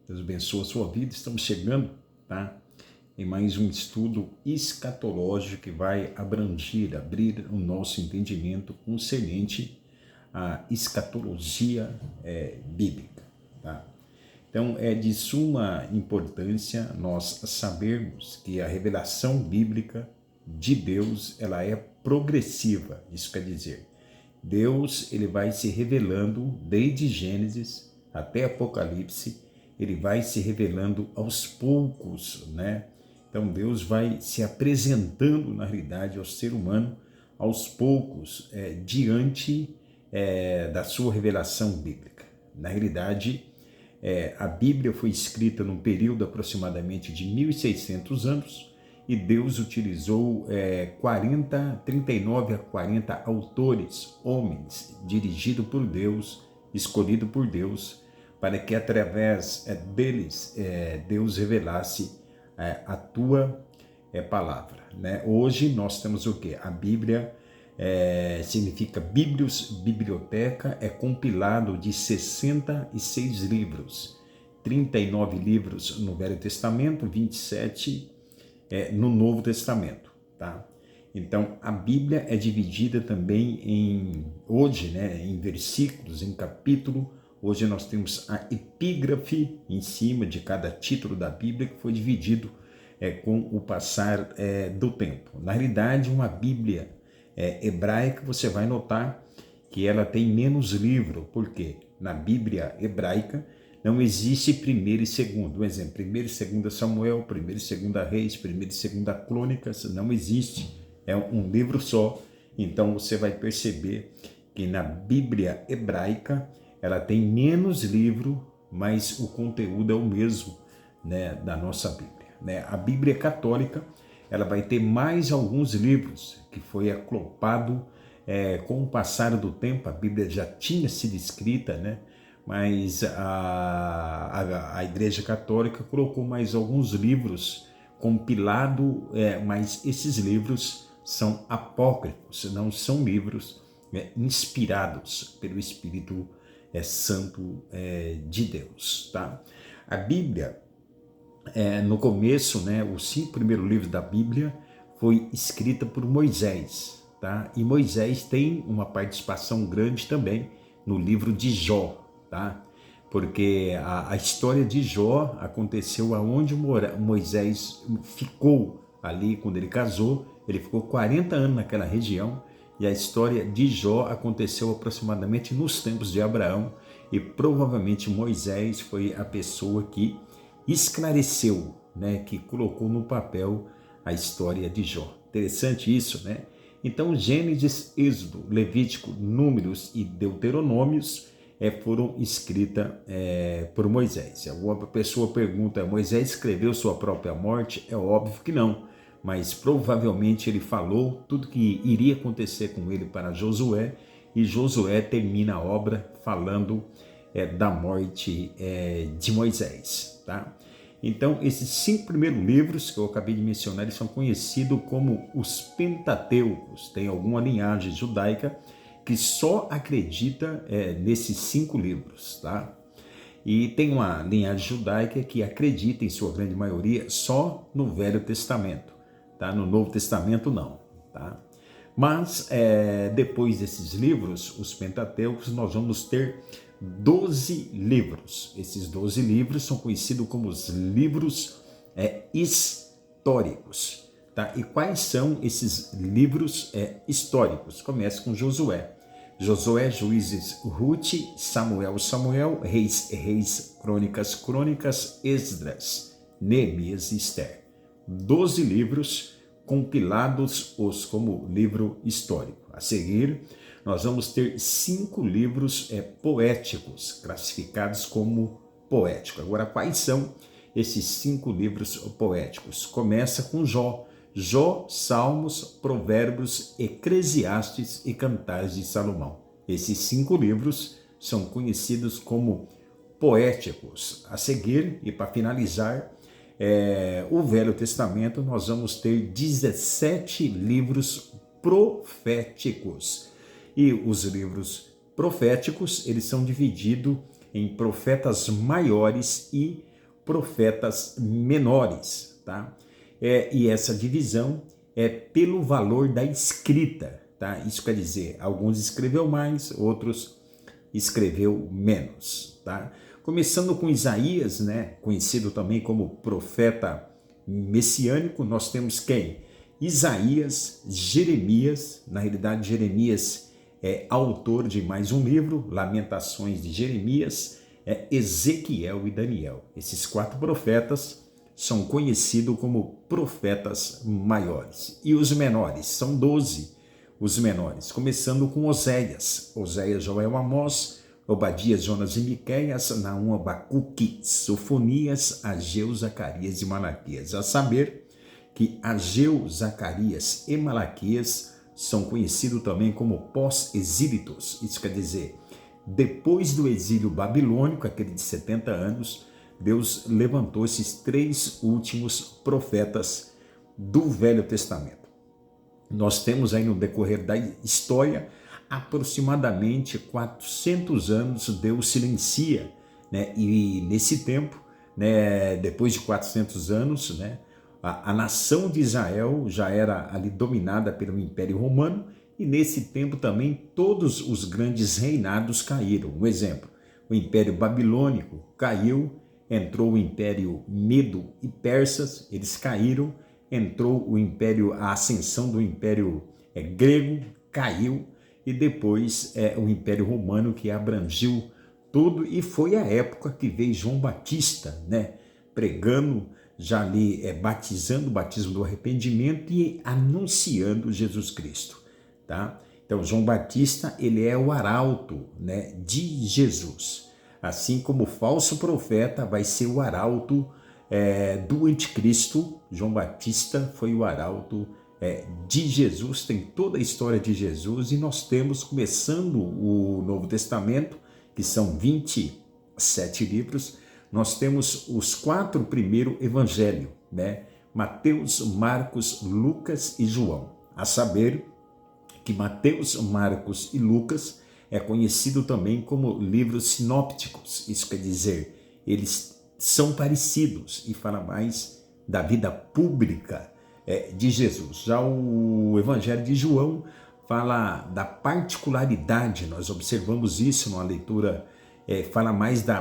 Deus abençoe a sua vida. Estamos chegando, tá, em mais um estudo escatológico que vai abrir o nosso entendimento concernente à escatologia bíblica, tá? Então, é de suma importância nós sabermos que a revelação bíblica de Deus, ela é progressiva. Isso quer dizer, Deus, ele vai se revelando desde Gênesis até Apocalipse, ele vai se revelando aos poucos, né? Então Deus vai se apresentando, na realidade, ao ser humano aos poucos, diante da sua revelação bíblica. Na realidade, a Bíblia foi escrita num período aproximadamente de 1.600 anos, e Deus utilizou 39 a 40 autores, homens, dirigido por Deus, escolhido por Deus, para que através deles Deus revelasse a tua palavra, né? Hoje nós temos o quê? A Bíblia significa Bíblios, biblioteca, é compilado de 66 livros, 39 livros no Velho Testamento, 27 no Novo Testamento, tá? Então, a Bíblia é dividida também hoje, né, em versículos, em capítulo. Hoje nós temos a epígrafe em cima de cada título da Bíblia, que foi dividido com o passar do tempo. Na realidade, uma Bíblia hebraica, você vai notar que ela tem menos livro, porque na Bíblia hebraica não existe primeiro e segundo. Um exemplo, primeiro e segunda Samuel, primeiro e segunda Reis, primeiro e segunda Crônicas, não existe. É um livro só. Então você vai perceber que na Bíblia hebraica ela tem menos livro, mas o conteúdo é o mesmo, né, da nossa Bíblia, né? A Bíblia católica, ela vai ter mais alguns livros que foi aclopado com o passar do tempo. A Bíblia já tinha sido escrita, né? Mas a Igreja Católica colocou mais alguns livros compilados, mas esses livros são apócrifos, não são livros inspirados pelo Espírito Santo de Deus, tá? A Bíblia, no começo, né, os 5 primeiros livros da Bíblia foi escrita por Moisés, tá? E Moisés tem uma participação grande também no livro de Jó, tá? Porque a história de Jó aconteceu aonde Moisés ficou ali quando ele casou. Ele ficou 40 anos naquela região, e a história de Jó aconteceu aproximadamente nos tempos de Abraão, e provavelmente Moisés foi a pessoa que esclareceu, né, que colocou no papel a história de Jó. Interessante isso, né? Então, Gênesis, Êxodo, Levítico, Números e Deuteronômios foram escritas por Moisés. Alguma pessoa pergunta, Moisés escreveu sua própria morte? É óbvio que não, mas provavelmente ele falou tudo que iria acontecer com ele para Josué, e Josué termina a obra falando da morte de Moisés, tá? Então, esses 5 primeiros livros que eu acabei de mencionar, eles são conhecidos como os Pentateucos. Tem alguma linhagem judaica que só acredita nesses 5 livros, tá? E tem uma linhagem judaica que acredita, em sua grande maioria, só no Velho Testamento, tá? No Novo Testamento não, tá? Mas depois desses livros, os Pentateucos, nós vamos ter 12 livros. Esses 12 livros são conhecidos como os livros históricos, tá? E quais são esses livros históricos? Começa com Josué. Josué, Juízes, Ruth, Samuel, Samuel, Reis, Reis, Crônicas, Crônicas, Esdras, Neemias e Esther. 12 livros compilados como livro histórico. A seguir, nós vamos ter 5 livros poéticos, classificados como poético. Agora, quais são esses 5 livros poéticos? Começa com Jó. Jó, Salmos, Provérbios, Eclesiastes e Cantares de Salomão. Esses 5 livros são conhecidos como poéticos. A seguir, e para finalizar, o Velho Testamento, nós vamos ter 17 livros proféticos. E os livros proféticos, eles são divididos em profetas maiores e profetas menores, tá? E essa divisão é pelo valor da escrita, tá? Isso quer dizer, alguns escreveu mais, outros escreveu menos, tá? Começando com Isaías, né, conhecido também como profeta messiânico, nós temos quem? Isaías, Jeremias. Na realidade, Jeremias é autor de mais um livro, Lamentações de Jeremias, Ezequiel e Daniel. Esses 4 profetas são conhecidos como profetas maiores. E os menores, são 12 os menores, começando com Oséias, Joel, Amós, Obadias, Jonas e Miqueias, Naum, Abacuque, Sofonias, Ageu, Zacarias e Malaquias. A saber que Ageu, Zacarias e Malaquias são conhecidos também como pós-exílitos. Isso quer dizer, depois do exílio babilônico, aquele de 70 anos, Deus levantou esses 3 últimos profetas do Velho Testamento. Nós temos aí no decorrer da história, aproximadamente 400 anos Deus silencia, né? E nesse tempo, né, depois de 400 anos, né, a nação de Israel já era ali dominada pelo Império Romano, e nesse tempo também todos os grandes reinados caíram. Um exemplo, o Império Babilônico caiu, entrou o Império Medo e Persas, eles caíram, entrou o Império, a ascensão do Império grego, caiu, e depois o Império Romano, que abrangiu tudo, e foi a época que veio João Batista, né, pregando, já ali batizando, o batismo do arrependimento e anunciando Jesus Cristo, tá? Então João Batista, ele é o arauto, né, de Jesus, assim como o falso profeta vai ser o arauto do anticristo. João Batista foi o arauto de Jesus, tem toda a história de Jesus, e nós temos, começando o Novo Testamento, que são 27 livros, nós temos os 4 primeiros evangelhos, né? Mateus, Marcos, Lucas e João. A saber que Mateus, Marcos e Lucas é conhecido também como livros sinópticos. Isso quer dizer, eles são parecidos e falam mais da vida pública de Jesus. Já o Evangelho de João fala da particularidade, nós observamos isso numa leitura, fala mais da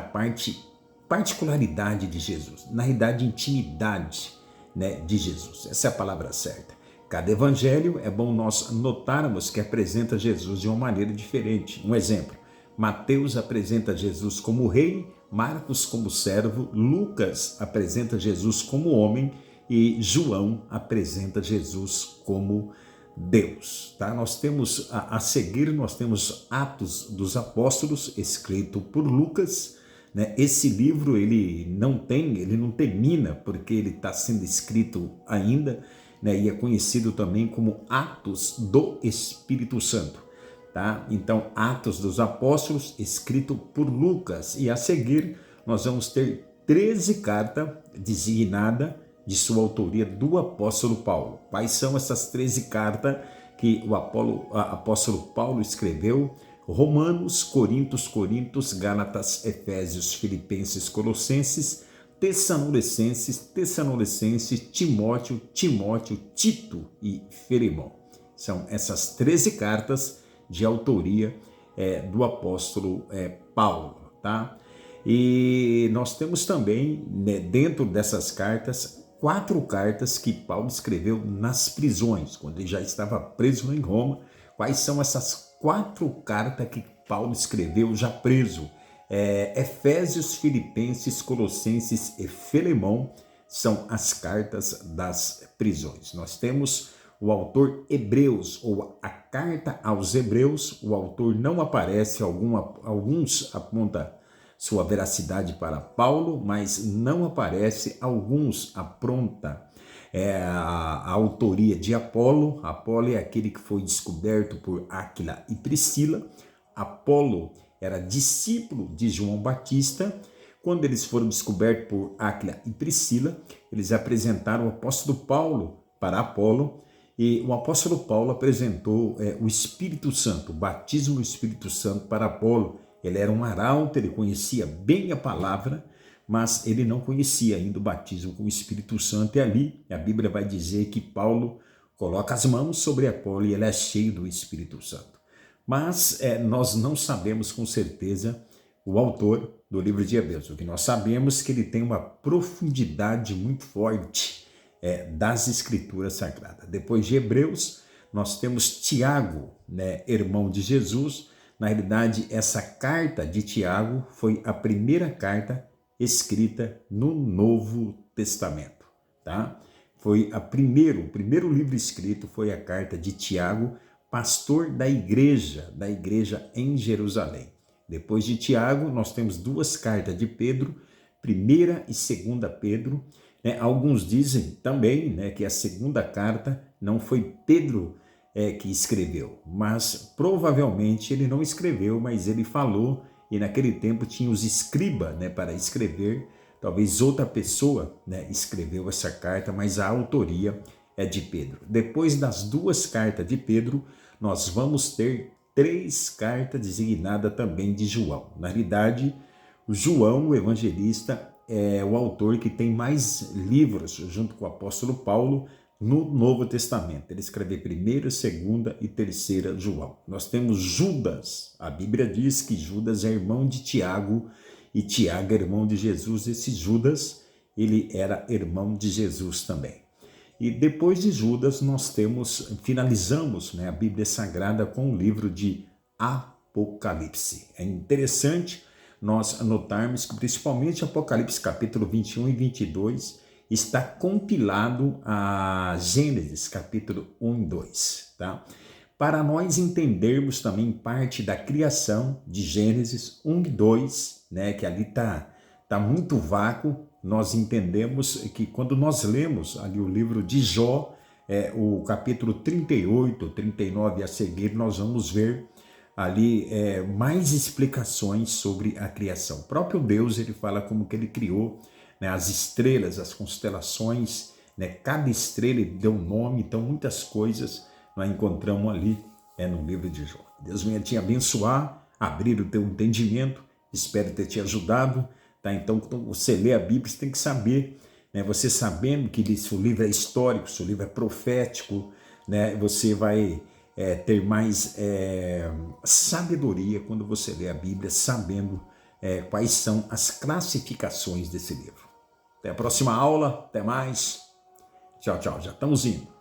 particularidade de Jesus, na realidade, intimidade, né, de Jesus. Essa é a palavra certa. Cada evangelho é bom nós notarmos que apresenta Jesus de uma maneira diferente. Um exemplo, Mateus apresenta Jesus como rei, Marcos como servo, Lucas apresenta Jesus como homem e João apresenta Jesus como Deus. Tá? Nós temos a seguir, nós temos Atos dos Apóstolos, escrito por Lucas, né? Esse livro ele não termina, porque ele está sendo escrito ainda, né? E é conhecido também como Atos do Espírito Santo. Tá? Então, Atos dos Apóstolos, escrito por Lucas. E a seguir, nós vamos ter 13 cartas designadas de sua autoria do apóstolo Paulo. Quais são essas 13 cartas que o apóstolo Paulo escreveu? Romanos, Coríntios, Gálatas, Efésios, Filipenses, Colossenses, Tessalonicenses, Timóteo, Tito e Filemão. São essas 13 cartas de autoria do apóstolo Paulo, tá? E nós temos também, né, dentro dessas cartas, 4 cartas que Paulo escreveu nas prisões, quando ele já estava preso em Roma. Quais são essas 4 cartas que Paulo escreveu já preso? Efésios, Filipenses, Colossenses e Filemão são as cartas das prisões. Nós temos o autor Hebreus, ou a carta aos Hebreus. O autor não aparece, alguns apontam sua veracidade para Paulo, mas não aparece, alguns apontam a autoria de Apolo. Apolo é aquele que foi descoberto por Áquila e Priscila. Apolo era discípulo de João Batista. Quando eles foram descobertos por Áquila e Priscila, eles apresentaram o apóstolo Paulo para Apolo, e o apóstolo Paulo apresentou o Espírito Santo, o batismo do Espírito Santo para Apolo. Ele era um arauto, ele conhecia bem a palavra, mas ele não conhecia ainda o batismo com o Espírito Santo, e ali a Bíblia vai dizer que Paulo coloca as mãos sobre Apolo e ele é cheio do Espírito Santo. Mas nós não sabemos com certeza o autor do livro de Hebreus. O que nós sabemos é que ele tem uma profundidade muito forte das Escrituras Sagradas. Depois de Hebreus, nós temos Tiago, né, irmão de Jesus. Na realidade, essa carta de Tiago foi a primeira carta escrita no Novo Testamento, tá? Foi o primeiro livro escrito foi a carta de Tiago, pastor da igreja em Jerusalém. Depois de Tiago, nós temos duas cartas de Pedro, 1ª e 2ª Pedro. Alguns dizem também, né, que a segunda carta não foi Pedro que escreveu, mas provavelmente ele não escreveu, mas ele falou, e naquele tempo tinha os escribas, né, para escrever. Talvez outra pessoa, né, escreveu essa carta, mas a autoria é de Pedro. Depois das duas cartas de Pedro, nós vamos ter 3 cartas designadas também de João. Na realidade, João, o evangelista, é o autor que tem mais livros, junto com o apóstolo Paulo, no Novo Testamento. Ele escreveu 1ª, 2ª e 3ª João. Nós temos Judas. A Bíblia diz que Judas é irmão de Tiago e Tiago é irmão de Jesus. Esse Judas, ele era irmão de Jesus também. E depois de Judas, nós finalizamos, né, a Bíblia Sagrada com o livro de Apocalipse. É interessante nós notarmos que principalmente Apocalipse capítulo 21 e 22 está compilado a Gênesis capítulo 1 e 2, tá? Para nós entendermos também parte da criação de Gênesis 1 e 2, né, que ali tá muito vácuo, nós entendemos que quando nós lemos ali o livro de Jó, o capítulo 38, 39 a seguir, nós vamos ver ali mais explicações sobre a criação. O próprio Deus, ele fala como que ele criou, né, as estrelas, as constelações, né, cada estrela ele deu um nome, então muitas coisas nós encontramos ali no livro de Jó. Deus venha te abençoar, abrir o teu entendimento, espero ter te ajudado, tá? Então, quando você lê a Bíblia, você tem que saber, né, você sabendo que se o livro é histórico, se o livro é profético, né, você vai ter mais sabedoria quando você lê a Bíblia, sabendo quais são as classificações desse livro. Até a próxima aula, até mais. Tchau, tchau, já estamos indo.